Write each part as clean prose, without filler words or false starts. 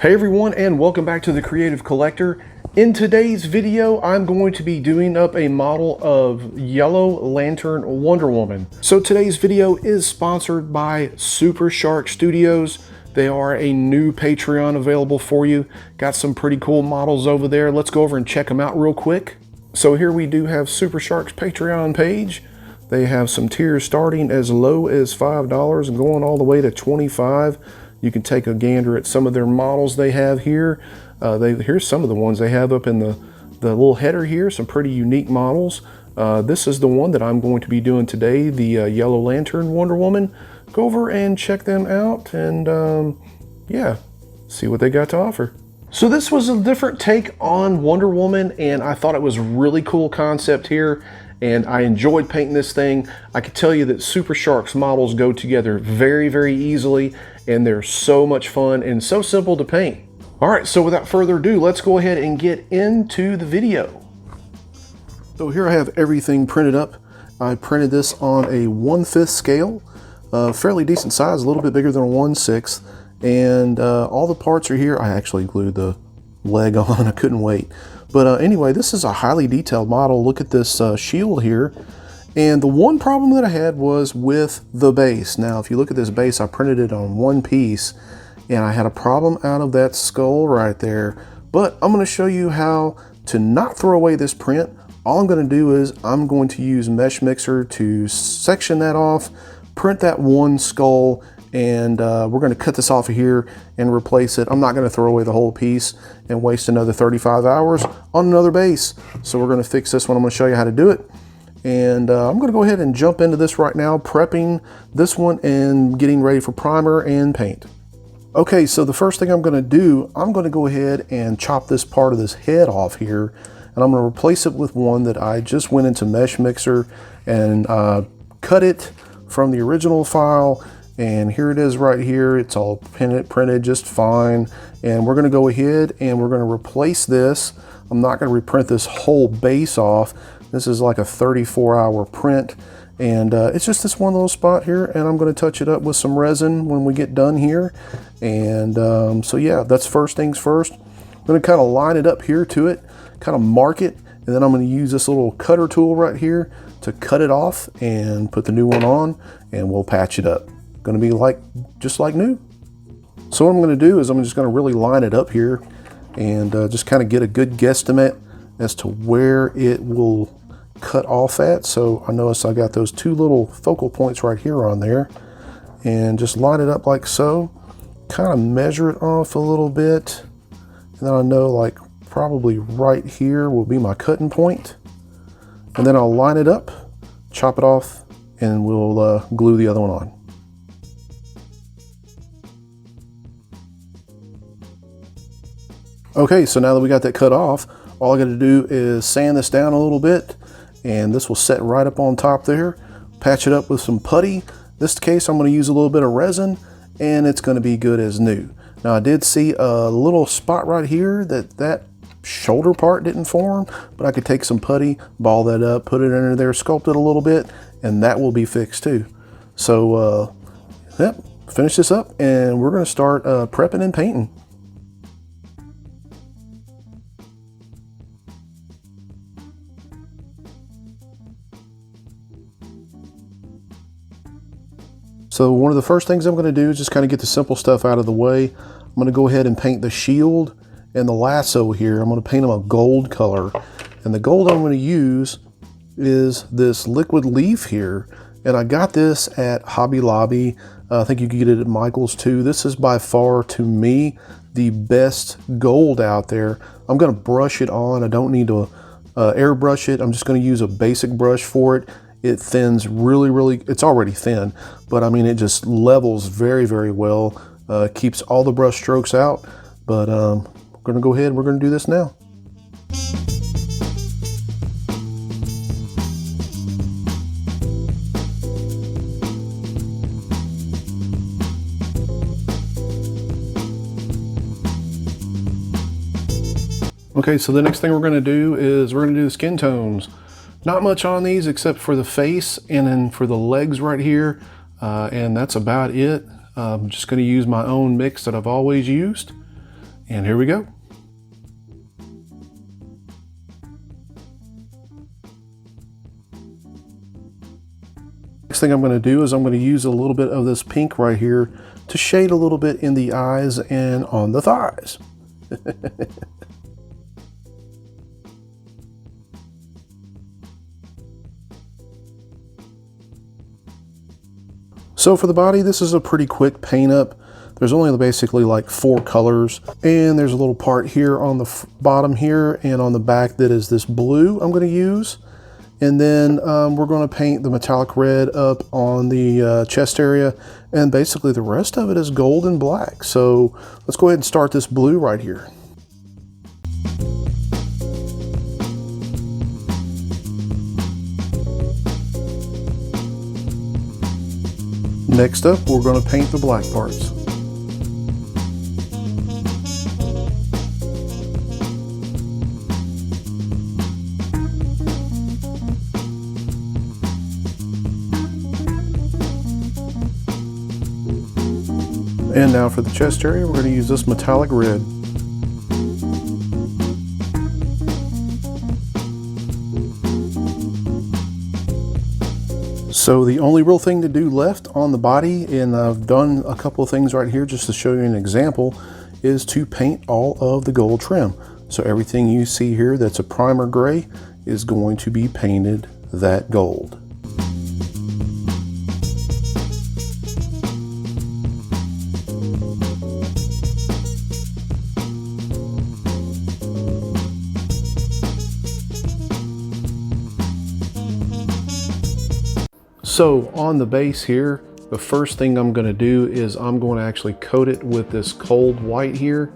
Hey everyone, and welcome back to The Creative Collector. In today's video, I'm going to be doing up a model of Yellow Lantern Wonder Woman. So today's video is sponsored by Super Shark Studios. They are a new Patreon available for you. Got some pretty cool models over there. Let's go over and check them out real quick. So here we do have Super Shark's Patreon page. They have some tiers starting as low as $5 and going all the way to $25. You can take a gander at some of their models they have here. Here's some of the ones they have up in the little header here, some pretty unique models. This is the one that I'm going to be doing today, the Yellow Lantern Wonder Woman. Go over and check them out and yeah, see what they got to offer. So this was a different take on Wonder Woman, and I thought it was a really cool concept here. And I enjoyed painting this thing. I can tell you that Super Shark's models go together very, very easily, and they're so much fun and so simple to paint. All right, so without further ado, let's go ahead and get into the video. So here I have everything printed up. I printed this on a 1/5 scale, fairly decent size, a little bit bigger than a 1/6. And all the parts are here. I actually glued the leg on, I couldn't wait. But anyway, this is a highly detailed model. Look at this shield here. And the one problem that I had was with the base. Now, if you look at this base, I printed it on one piece, and I had a problem out of that skull right there. But I'm going to show you how to not throw away this print. All I'm going to do is I'm going to use Mesh Mixer to section that off, print that one skull, and we're going to cut this off of here and replace it. I'm not going to throw away the whole piece and waste another 35 hours on another base. So we're going to fix this one. I'm going to show you how to do it. And I'm going to go ahead and jump into this right now, prepping this one and getting ready for primer and paint. Okay, so the first thing I'm going to do, I'm going to go ahead and chop this part of this head off here, and I'm going to replace it with one that I just went into Mesh Mixer and cut it from the original file. And here it is right here. It's all printed just fine. And we're gonna go ahead and we're gonna replace this. I'm not gonna reprint this whole base off. This is like a 34-hour print. And it's just this one little spot here. And I'm gonna touch it up with some resin when we get done here. And so yeah, that's first things first. I'm gonna kind of line it up here to it, kind of mark it. And then I'm gonna use this little cutter tool right here to cut it off and put the new one on, and we'll patch it up. Going to be just like new. So what I'm going to do is I'm just going to really line it up here and just kind of get a good guesstimate as to where it will cut off at. So I notice I got those two little focal points right here on there, and just line it up like so, kind of measure it off a little bit, and then I know like probably right here will be my cutting point, and then I'll line it up, chop it off, and we'll glue the other one on. Okay, so now that we got that cut off, all I got to do is sand this down a little bit, and this will set right up on top there. Patch it up with some putty. This case, I'm going to use a little bit of resin, and it's going to be good as new. Now, I did see a little spot right here that shoulder part didn't form, but I could take some putty, ball that up, put it under there, sculpt it a little bit, and that will be fixed too. So, yep, finish this up, and we're going to start prepping and painting. So one of the first things I'm going to do is just kind of get the simple stuff out of the way. I'm going to go ahead and paint the shield and the lasso here. I'm going to paint them a gold color. And the gold I'm going to use is this liquid leaf here. And I got this at Hobby Lobby. I think you can get it at Michael's too. This is by far, to me, the best gold out there. I'm going to brush it on. I don't need to airbrush it. I'm just going to use a basic brush for it. It thins really, it's already thin, but I mean, it just levels very, very well. Keeps all the brush strokes out, but we're gonna go ahead and we're gonna do this now. Okay, so the next thing we're gonna do is we're gonna do the skin tones. Not much on these except for the face and then for the legs right here, and that's about it. I'm just going to use my own mix that I've always used. And here we go. Next thing I'm going to do is I'm going to use a little bit of this pink right here to shade a little bit in the eyes and on the thighs. So for the body, this is a pretty quick paint up. There's only basically like 4 colors, and there's a little part here on the bottom here and on the back that is this blue I'm going to use. And then we're going to paint the metallic red up on the chest area, and basically the rest of it is gold and black. So let's go ahead and start this blue right here. Next up, we're going to paint the black parts. And now for the chest area, we're going to use this metallic red. So the only real thing to do left on the body, and I've done a couple of things right here just to show you an example, is to paint all of the gold trim. So everything you see here that's a primer gray is going to be painted that gold. So on the base here, the first thing I'm going to do is I'm going to actually coat it with this cold white here.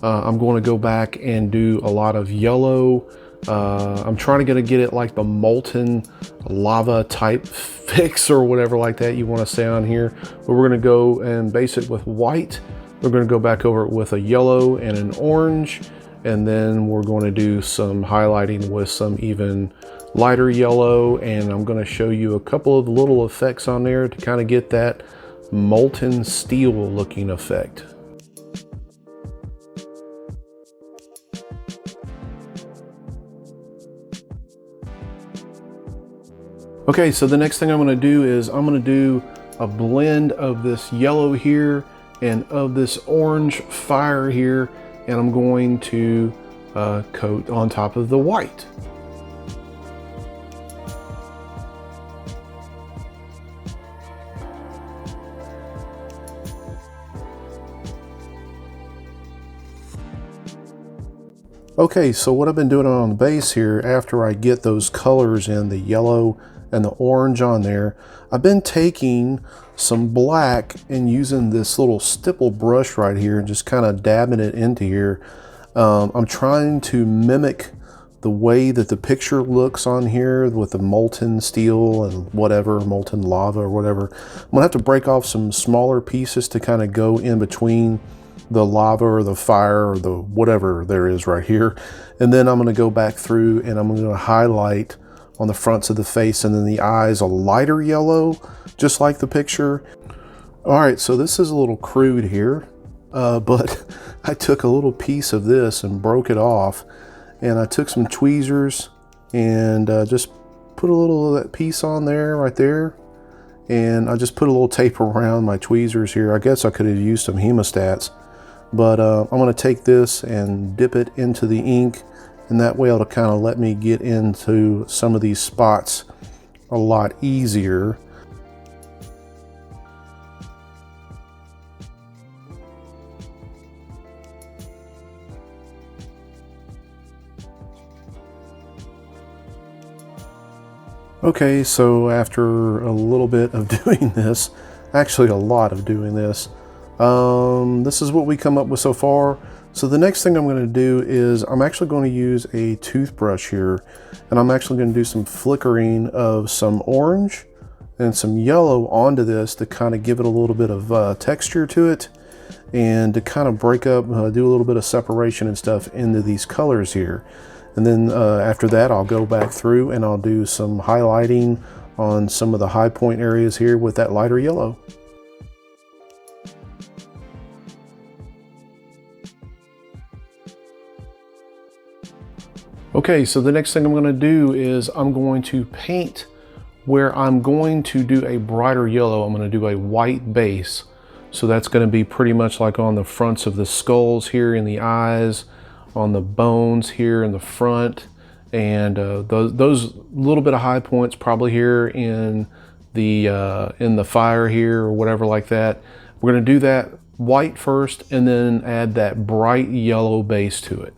I'm going to go back and do a lot of yellow. I'm trying to get it like the molten lava type fix or whatever like that you want to say on here. But we're going to go and base it with white. We're going to go back over it with a yellow and an orange. And then we're going to do some highlighting with some even lighter yellow, and I'm going to show you a couple of little effects on there to kind of get that molten steel looking effect. Okay, so the next thing I'm going to do is I'm going to do a blend of this yellow here and of this orange fire here, and I'm going to coat on top of the white. Okay, so what I've been doing on the base here, after I get those colors in, the yellow and the orange on there, I've been taking some black and using this little stipple brush right here and just kind of dabbing it into here. I'm trying to mimic the way that the picture looks on here with the molten steel and whatever, molten lava or whatever. I'm gonna have to break off some smaller pieces to kind of go in between the lava or the fire or the whatever there is right here. And then I'm going to go back through and I'm going to highlight on the fronts of the face and then the eyes a lighter yellow, just like the picture. All right, so this is a little crude here, but I took a little piece of this and broke it off, and I took some tweezers and just put a little of that piece on there right there. And I just put a little tape around my tweezers here. I guess I could have used some hemostats. But I'm going to take this and dip it into the ink, and that way it'll kind of let me get into some of these spots a lot easier. Okay, so after a little bit of doing this, actually a lot of doing this, this is what we come up with so far. So the next thing I'm going to do is I'm actually going to use a toothbrush here, and I'm actually going to do some flickering of some orange and some yellow onto this to kind of give it a little bit of texture to it, and to kind of break up, do a little bit of separation and stuff into these colors here. And then after that, I'll go back through and I'll do some highlighting on some of the high point areas here with that lighter yellow. Okay, so the next thing I'm going to do is I'm going to paint where I'm going to do a brighter yellow. I'm going to do a white base. So that's going to be pretty much like on the fronts of the skulls here in the eyes, on the bones here in the front, and those little bit of high points probably here in the fire here or whatever like that. We're going to do that white first and then add that bright yellow base to it.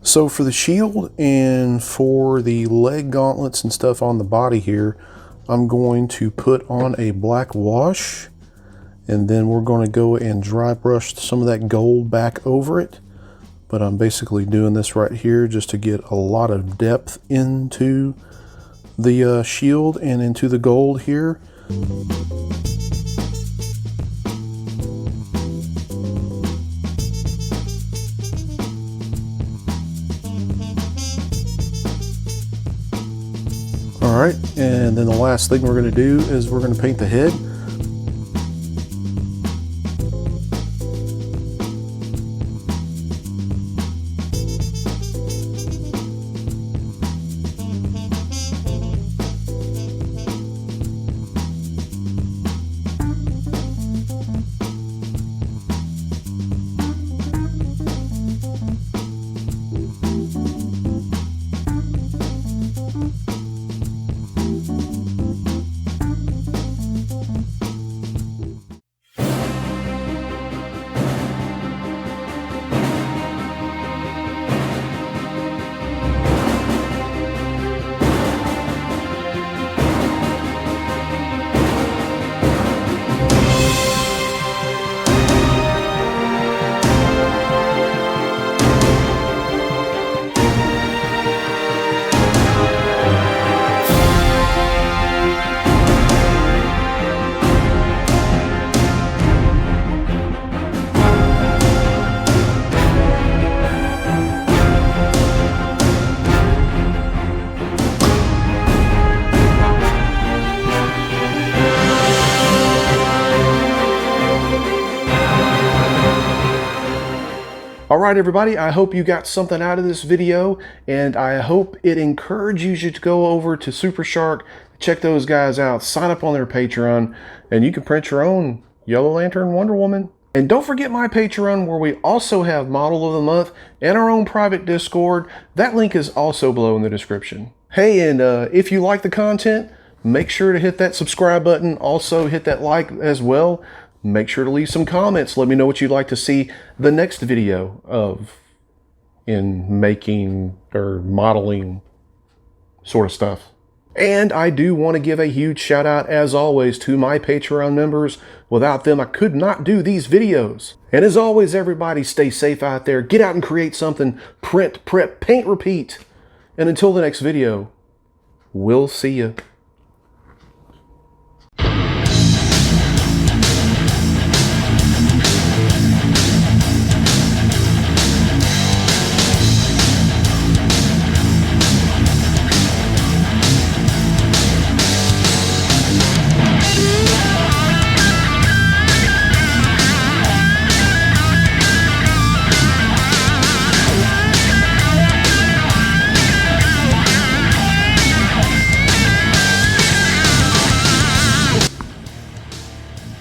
So for the shield and for the leg gauntlets and stuff on the body here, I'm going to put on a black wash, and then we're going to go and dry brush some of that gold back over it. But I'm basically doing this right here just to get a lot of depth into the shield and into the gold here. All right, and then the last thing we're going to do is we're going to paint the head. All right, everybody, I hope you got something out of this video, and I hope it encourages you to go over to Super Shark, check those guys out, sign up on their Patreon, and you can print your own Yellow Lantern Wonder Woman. And don't forget my Patreon, where we also have Model of the Month and our own private Discord. That link is also below in the description. Hey, and if you like the content, make sure to hit that subscribe button. Also hit that like as well. Make sure to leave some comments. Let me know what you'd like to see the next video of in making or modeling sort of stuff. And I do want to give a huge shout out, as always, to my Patreon members. Without them, I could not do these videos. And as always, everybody, stay safe out there. Get out and create something. Print, prep, paint, repeat. And until the next video, we'll see you.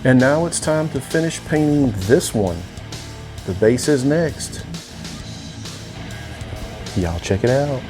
And now it's time to finish painting this one. The base is next. Y'all check it out.